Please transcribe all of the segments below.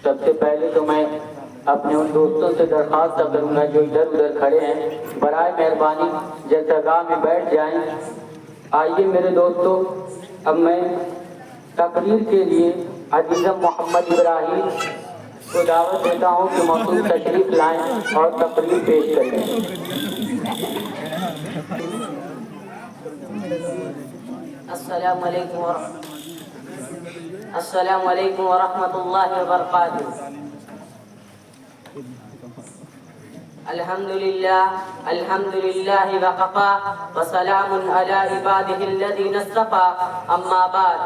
سب سے پہلے تو میں اپنے ان دوستوں سے درخواست کروں گا جو ادھر ادھر کھڑے ہیں، برائے مہربانی جلسہ میں بیٹھ جائیں۔ آئیے میرے دوستو، اب میں تقریر کے لیے عزیزم محمد ابراہیم کو دعوت دیتا ہوں کہ موصول تشریف لائیں اور تقریر پیش کریں۔ السلام علیکم ورحمۃ اللہ وبرکاتہ۔ الحمد للہ وقفا وسلام علی عبادہ الذین اصطفا، اما بعد،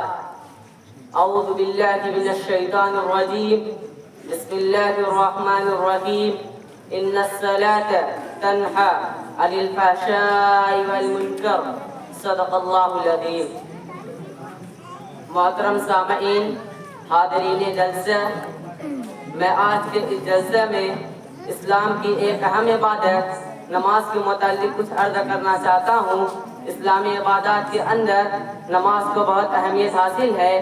اعوذ باللہ من الشیطان الرجیم، بسم اللہ الرحمن الرحیم، ان الصلاة تنہی عن الفحشاء والمنکر، صدق اللہ العظیم۔ محترم سامعین، حاضرین جلسہ، میں آج کے اس جلسے میں اسلام کی ایک اہم عبادت نماز کے متعلق کچھ عرض کرنا چاہتا ہوں۔ اسلامی عبادات کے اندر نماز کو بہت اہمیت حاصل ہے۔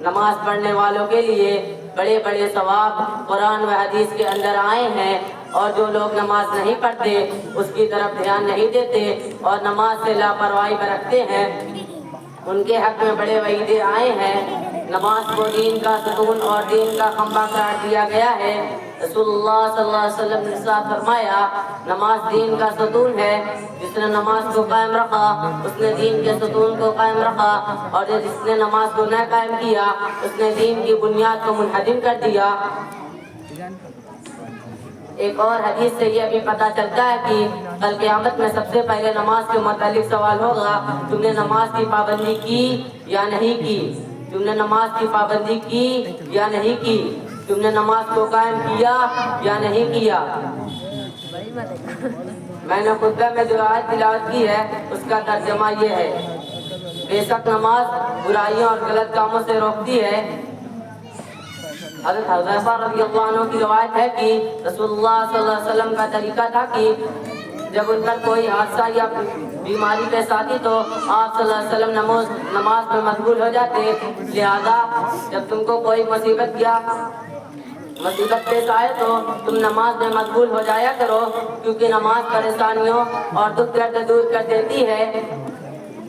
نماز پڑھنے والوں کے لیے بڑے بڑے ثواب قرآن و حدیث کے اندر آئے ہیں، اور جو لوگ نماز نہیں پڑھتے، اس کی طرف دھیان نہیں دیتے اور نماز سے لاپرواہی برتتے ہیں، ان کے حق میں بڑے وعیدیں آئے ہیں۔ نماز کو دین کا ستون اور دین کا کھمبا قرار دیا گیا ہے۔ رسول اللہ صلی اللہ علیہ وسلم نے ارشاد فرمایا، نماز دین کا ستون ہے، جس نے نماز کو قائم رکھا اس نے دین کے ستون کو قائم رکھا، اور جس نے نماز کو نہ قائم کیا اس نے دین کی بنیاد کو منہدم کر دیا۔ ایک اور حدیث سے یہ بھی پتہ چلتا ہے کہ کل قیامت میں سب سے پہلے نماز کے متعلق سوال ہوگا، تم نے نماز کی پابندی کی یا نہیں کی؟ تم نے نماز کی پابندی کی یا نہیں کی؟ تم نے نماز کو قائم کیا یا نہیں کیا؟ میں نے خطبہ میں جو آیت تلاوت کی ہے اس کا ترجمہ یہ ہے، بے شک نماز برائیوں اور غلط کاموں سے روکتی ہے۔ حضرت حذیفہ رضی اللہ عنہ کی روایت ہے کہ رسول اللہ صلی اللہ علیہ وسلم کا طریقہ تھا کہ جب ان پر کوئی حادثہ یا بیماری پیش آتی تو آپ صلی اللہ علیہ وسلم نماز میں مشغول ہو جاتے، لہذا جب تم کو کوئی مصیبت پیش آئے تو تم نماز میں مشغول ہو جایا کرو، کیونکہ نماز پریشانیوں اور دکھ درد دور کر دیتی ہے۔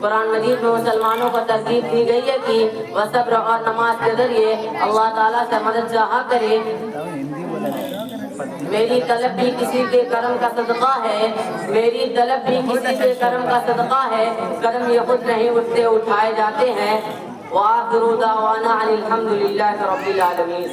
قرآن مجید میں مسلمانوں کو ترغیب دی گئی ہے کہ وہ صبر اور نماز کے ذریعے اللہ تعالیٰ سے مدد چاہا کرے۔ میری طلب بھی کسی کے کرم کا صدقہ ہے، میری طلب بھی کسی کے کرم کا صدقہ ہے، کرم یہ خود نہیں اٹھتے اٹھائے جاتے ہیں۔ وآخر دعوانا ان الحمد للہ رب العالمین۔